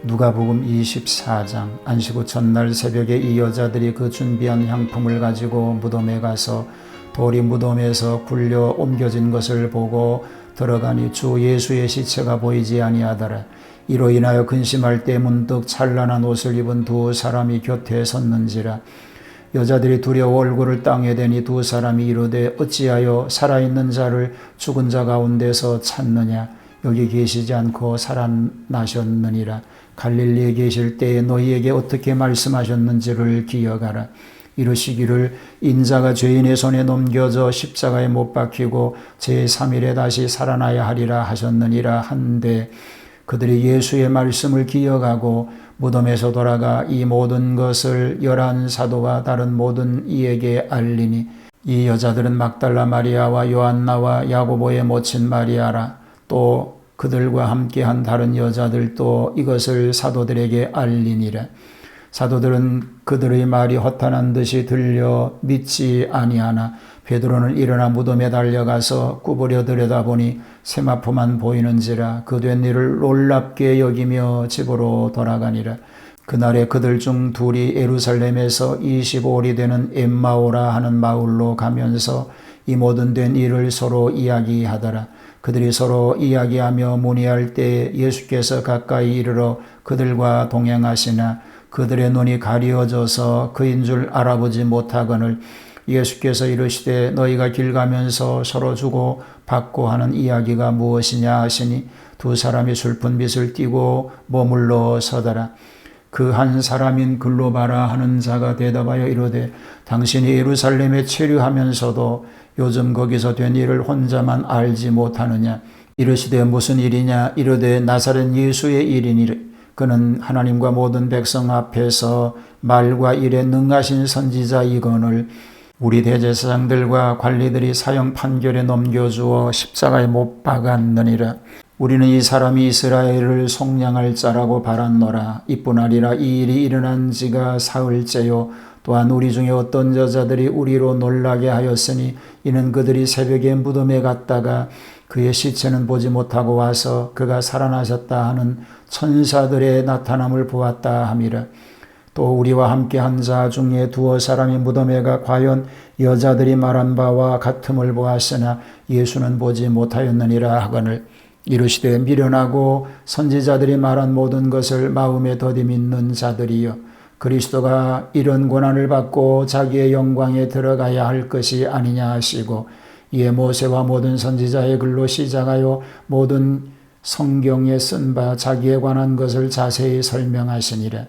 누가복음 24장. 안식 후 첫날 새벽에 이 여자들이 그 준비한 향품을 가지고 무덤에 가서 돌이 무덤에서 굴려 옮겨진 것을 보고 들어가니 주 예수의 시체가 보이지 아니하더라. 이로 인하여 근심할 때 문득 찬란한 옷을 입은 두 사람이 곁에 섰는지라. 여자들이 두려워 얼굴을 땅에 대니 두 사람이 이르되 어찌하여 살아있는 자를 죽은 자 가운데서 찾느냐. 여기 계시지 않고 살아나셨느니라. 갈릴리에 계실 때에 너희에게 어떻게 말씀하셨는지를 기억하라. 이르시기를 인자가 죄인의 손에 넘겨져 십자가에 못 박히고 제3일에 다시 살아나야 하리라 하셨느니라 한데, 그들이 예수의 말씀을 기억하고 무덤에서 돌아가 이 모든 것을 11 사도와 다른 모든 이에게 알리니, 이 여자들은 막달라 마리아와 요한나와 야고보의 모친 마리아라. 또 그들과 함께한 다른 여자들도 이것을 사도들에게 알리니라. 사도들은 그들의 말이 허탄한 듯이 들려 믿지 아니하나 베드로는 일어나 무덤에 달려가서 구부려 들여다보니 세마포만 보이는지라. 그 된 일을 놀랍게 여기며 집으로 돌아가니라. 그날에 그들 중 둘이 예루살렘에서 25일이 되는 엠마오라 하는 마을로 가면서 이 모든 된 일을 서로 이야기하더라. 그들이 서로 이야기하며 문의할 때 예수께서 가까이 이르러 그들과 동행하시나 그들의 눈이 가리워져서 그인 줄 알아보지 못하거늘 예수께서 이르시되 너희가 길 가면서 서로 주고 받고 하는 이야기가 무엇이냐 하시니 두 사람이 슬픈 빛을 띠고 머물러 서더라. 그 한 사람인 글로바라 하는 자가 대답하여 이르되 당신이 예루살렘에 체류하면서도 요즘 거기서 된 일을 혼자만 알지 못하느냐. 이르시되 무슨 일이냐. 이르되 나사렛 예수의 일이니라. 그는 하나님과 모든 백성 앞에서 말과 일에 능하신 선지자이거늘 우리 대제사장들과 관리들이 사형 판결에 넘겨주어 십자가에 못 박았느니라. 우리는 이 사람이 이스라엘을 속량할 자라고 바랐노라. 이뿐 아니라 이 일이 일어난 지가 사흘째요. 또한 우리 중에 어떤 여자들이 우리로 놀라게 하였으니 이는 그들이 새벽에 무덤에 갔다가 그의 시체는 보지 못하고 와서 그가 살아나셨다 하는 천사들의 나타남을 보았다 함이라. 또 우리와 함께 한 자 중에 두어 사람이 무덤에 가 과연 여자들이 말한 바와 같음을 보았으나 예수는 보지 못하였느니라 하거늘 이르시되 미련하고 선지자들이 말한 모든 것을 마음에 더디 믿는 자들이여, 그리스도가 이런 고난을 받고 자기의 영광에 들어가야 할 것이 아니냐 하시고 이에 모세와 모든 선지자의 글로 시작하여 모든 성경에 쓴 바 자기에 관한 것을 자세히 설명하시니라.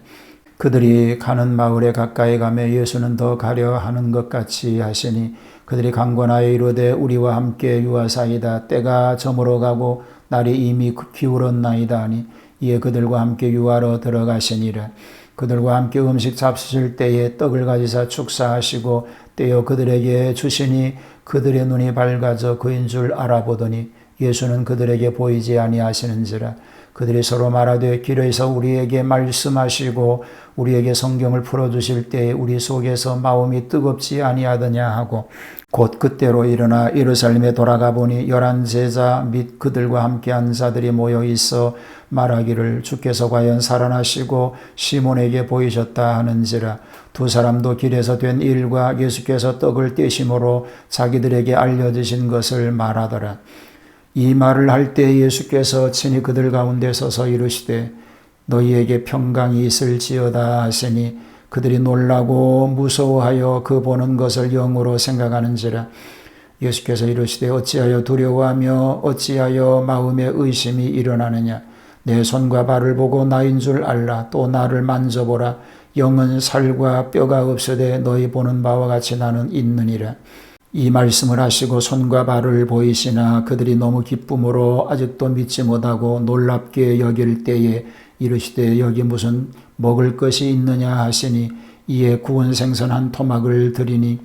그들이 가는 마을에 가까이 가며 예수는 더 가려 하는 것 같이 하시니 그들이 강권하여 이르되 우리와 함께 유하사이다. 때가 저물어 가고 날이 이미 기울었나이다 하니 이에 그들과 함께 유하러 들어가시니라. 그들과 함께 음식 잡수실 때에 떡을 가지사 축사하시고 떼어 그들에게 주시니 그들의 눈이 밝아져 그인 줄 알아보더니 예수는 그들에게 보이지 아니하시는지라. 그들이 서로 말하되 길에서 우리에게 말씀하시고 우리에게 성경을 풀어주실 때에 우리 속에서 마음이 뜨겁지 아니하더냐 하고 곧 그때로 일어나 예루살렘에 돌아가 보니 11 제자 및 그들과 함께한 자들이 모여 있어 말하기를 주께서 과연 살아나시고 시몬에게 보이셨다 하는지라. 두 사람도 길에서 된 일과 예수께서 떡을 떼심으로 자기들에게 알려주신 것을 말하더라. 이 말을 할 때 예수께서 친히 그들 가운데 서서 이르시되 너희에게 평강이 있을지어다 하시니 그들이 놀라고 무서워하여 그 보는 것을 영으로 생각하는지라. 예수께서 이르시되 어찌하여 두려워하며 어찌하여 마음에 의심이 일어나느냐. 내 손과 발을 보고 나인 줄 알라. 또 나를 만져보라. 영은 살과 뼈가 없으되 너희 보는 바와 같이 나는 있느니라. 이 말씀을 하시고 손과 발을 보이시나 그들이 너무 기쁨으로 아직도 믿지 못하고 놀랍게 여길 때에 이르시되 여기 무슨 먹을 것이 있느냐 하시니 이에 구운 생선 한 토막을 드리니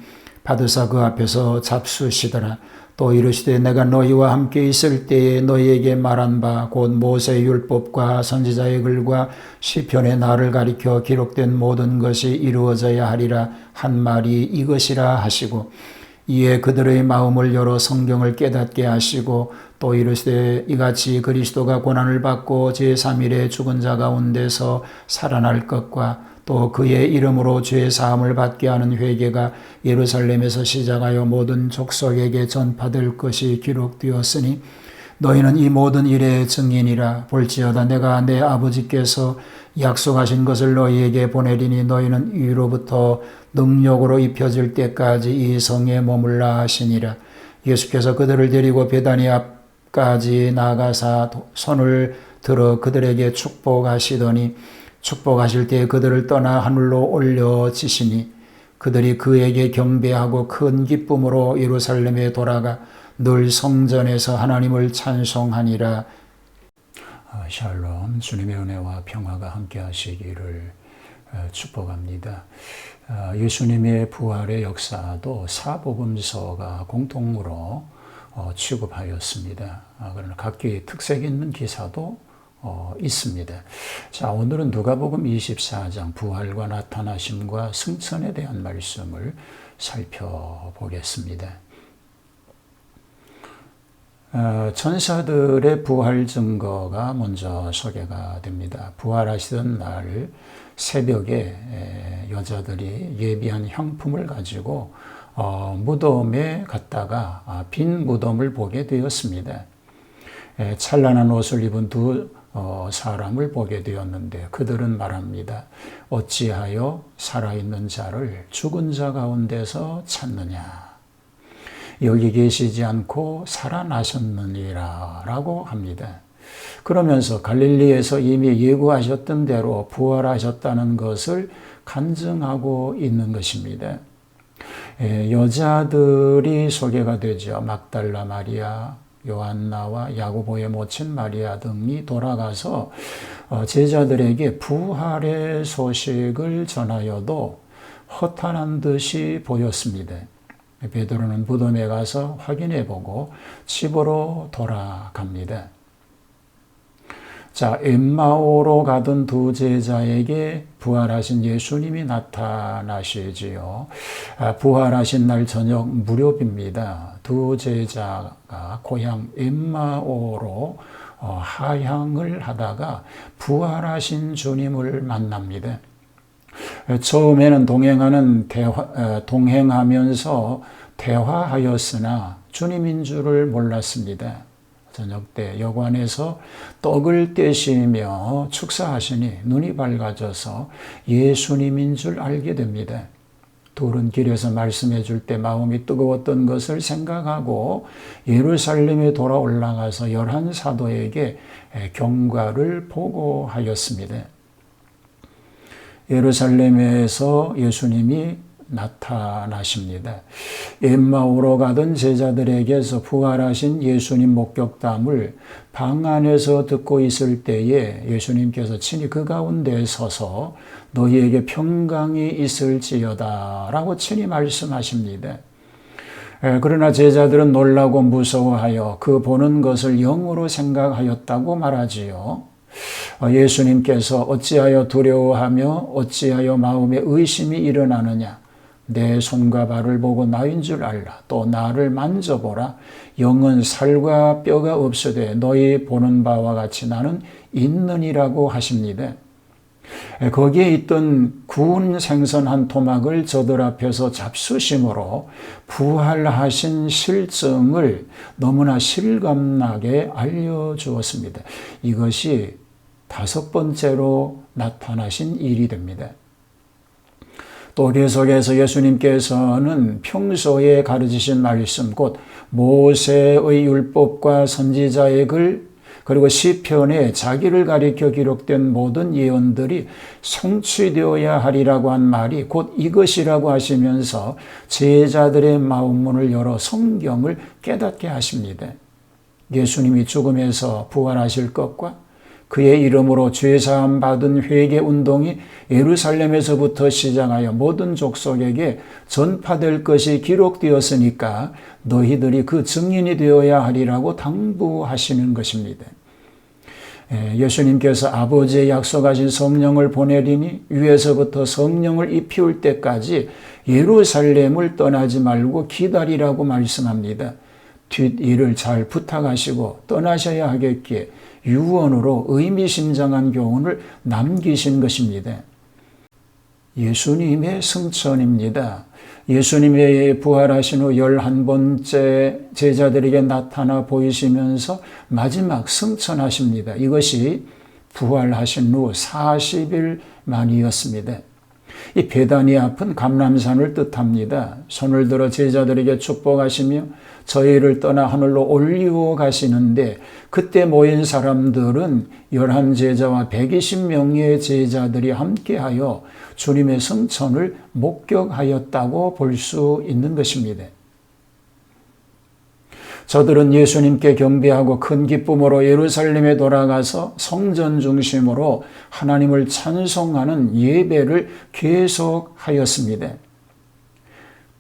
받으사 그 앞에서 잡수시더라. 또 이르시되 내가 너희와 함께 있을 때에 너희에게 말한 바 곧 모세의 율법과 선지자의 글과 시편의 나를 가리켜 기록된 모든 것이 이루어져야 하리라 한 말이 이것이라 하시고 이에 그들의 마음을 열어 성경을 깨닫게 하시고 또 이르시되 이같이 그리스도가 고난을 받고 제3일에 죽은 자 가운데서 살아날 것과 또 그의 이름으로 죄 사함을 받게 하는 회개가 예루살렘에서 시작하여 모든 족속에게 전파될 것이 기록되었으니 너희는 이 모든 일의 증인이라. 볼지어다 내가 내 아버지께서 약속하신 것을 너희에게 보내리니 너희는 위로부터 능력으로 입혀질 때까지 이 성에 머물라 하시니라. 예수께서 그들을 데리고 베다니 앞까지 나가사 손을 들어 그들에게 축복하시더니 축복하실 때 그들을 떠나 하늘로 올려지시니 그들이 그에게 경배하고 큰 기쁨으로 예루살렘에 돌아가 늘 성전에서 하나님을 찬송하니라. 샬롬. 주님의 은혜와 평화가 함께 하시기를 축복합니다. 예수님의 부활의 역사도 사복음서가 공통으로 취급하였습니다. 그러나 각기 특색 있는 기사도 있습니다. 자, 오늘은 누가복음 24장 부활과 나타나심과 승천에 대한 말씀을 살펴보겠습니다. 천사들의 부활 증거가 먼저 소개가 됩니다. 부활하시던 날 새벽에 여자들이 예비한 향품을 가지고 무덤에 갔다가 빈 무덤을 보게 되었습니다. 찬란한 옷을 입은 두 사람을 보게 되었는데 그들은 말합니다. 어찌하여 살아있는 자를 죽은 자 가운데서 찾느냐. 여기 계시지 않고 살아나셨느니라 라고 합니다. 그러면서 갈릴리에서 이미 예고하셨던 대로 부활하셨다는 것을 간증하고 있는 것입니다. 여자들이 소개가 되죠. 막달라 마리아, 요한나와 야고보의 모친 마리아 등이 돌아가서 제자들에게 부활의 소식을 전하여도 허탄한 듯이 보였습니다. 베드로는 무덤에 가서 확인해보고 집으로 돌아갑니다. 자, 엠마오로 가던 두 제자에게 부활하신 예수님이 나타나시지요. 부활하신 날 저녁 무렵입니다. 두 제자가 고향 엠마오로 하향을 하다가 부활하신 주님을 만납니다. 처음에는 동행하면서 대화하였으나 주님인 줄을 몰랐습니다. 저녁 때 여관에서 떡을 떼시며 축사하시니 눈이 밝아져서 예수님인 줄 알게 됩니다. 둘은 길에서 말씀해 줄 때 마음이 뜨거웠던 것을 생각하고 예루살렘에 돌아 올라가서 11 사도에게 경과를 보고하였습니다. 예루살렘에서 예수님이 나타나십니다. 엠마오로 가던 제자들에게서 부활하신 예수님 목격담을 방 안에서 듣고 있을 때에 예수님께서 친히 그 가운데 서서 너희에게 평강이 있을지어다 라고 친히 말씀하십니다. 그러나 제자들은 놀라고 무서워하여 그 보는 것을 영으로 생각하였다고 말하지요. 예수님께서 어찌하여 두려워하며 어찌하여 마음에 의심이 일어나느냐. 내 손과 발을 보고 나인 줄 알라. 또 나를 만져보라. 영은 살과 뼈가 없으되 너희 보는 바와 같이 나는 있느니라고 하십니다. 거기에 있던 구운 생선 한 토막을 저들 앞에서 잡수심으로 부활하신 실증을 너무나 실감나게 알려주었습니다. 이것이 5번째로 나타나신 일이 됩니다. 또 계속해서 예수님께서는 평소에 가르치신 말씀 곧 모세의 율법과 선지자의 글 그리고 시편에 자기를 가리켜 기록된 모든 예언들이 성취되어야 하리라고 한 말이 곧 이것이라고 하시면서 제자들의 마음문을 열어 성경을 깨닫게 하십니다. 예수님이 죽음에서 부활하실 것과 그의 이름으로 죄사함 받은 회개 운동이 예루살렘에서부터 시작하여 모든 족속에게 전파될 것이 기록되었으니까 너희들이 그 증인이 되어야 하리라고 당부하시는 것입니다. 예수님께서 아버지의 약속하신 성령을 보내리니 위에서부터 성령을 입히울 때까지 예루살렘을 떠나지 말고 기다리라고 말씀합니다. 뒷일을 잘 부탁하시고 떠나셔야 하겠기에 유언으로 의미심장한 교훈을 남기신 것입니다. 예수님의 승천입니다. 예수님의 부활하신 후 11번째 제자들에게 나타나 보이시면서 마지막 승천하십니다. 이것이 부활하신 후 40일 만이었습니다. 이 베다니 앞은 감람산을 뜻합니다. 손을 들어 제자들에게 축복하시며 저희를 떠나 하늘로 올리고 가시는데 그때 모인 사람들은 11제자와 120명의 제자들이 함께하여 주님의 승천을 목격하였다고 볼 수 있는 것입니다. 저들은 예수님께 경배하고 큰 기쁨으로 예루살렘에 돌아가서 성전 중심으로 하나님을 찬송하는 예배를 계속하였습니다.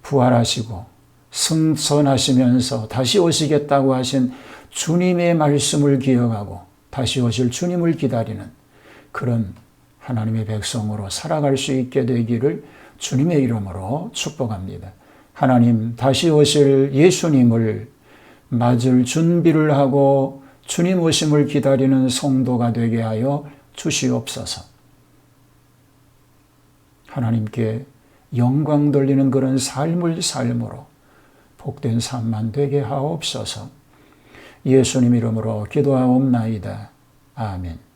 부활하시고 승천하시면서 다시 오시겠다고 하신 주님의 말씀을 기억하고 다시 오실 주님을 기다리는 그런 하나님의 백성으로 살아갈 수 있게 되기를 주님의 이름으로 축복합니다. 하나님, 다시 오실 예수님을 맞을 준비를 하고 주님 오심을 기다리는 성도가 되게 하여 주시옵소서. 하나님께 영광 돌리는 그런 삶을 삶으로 복된 삶만 되게 하옵소서. 예수님 이름으로 기도하옵나이다. 아멘.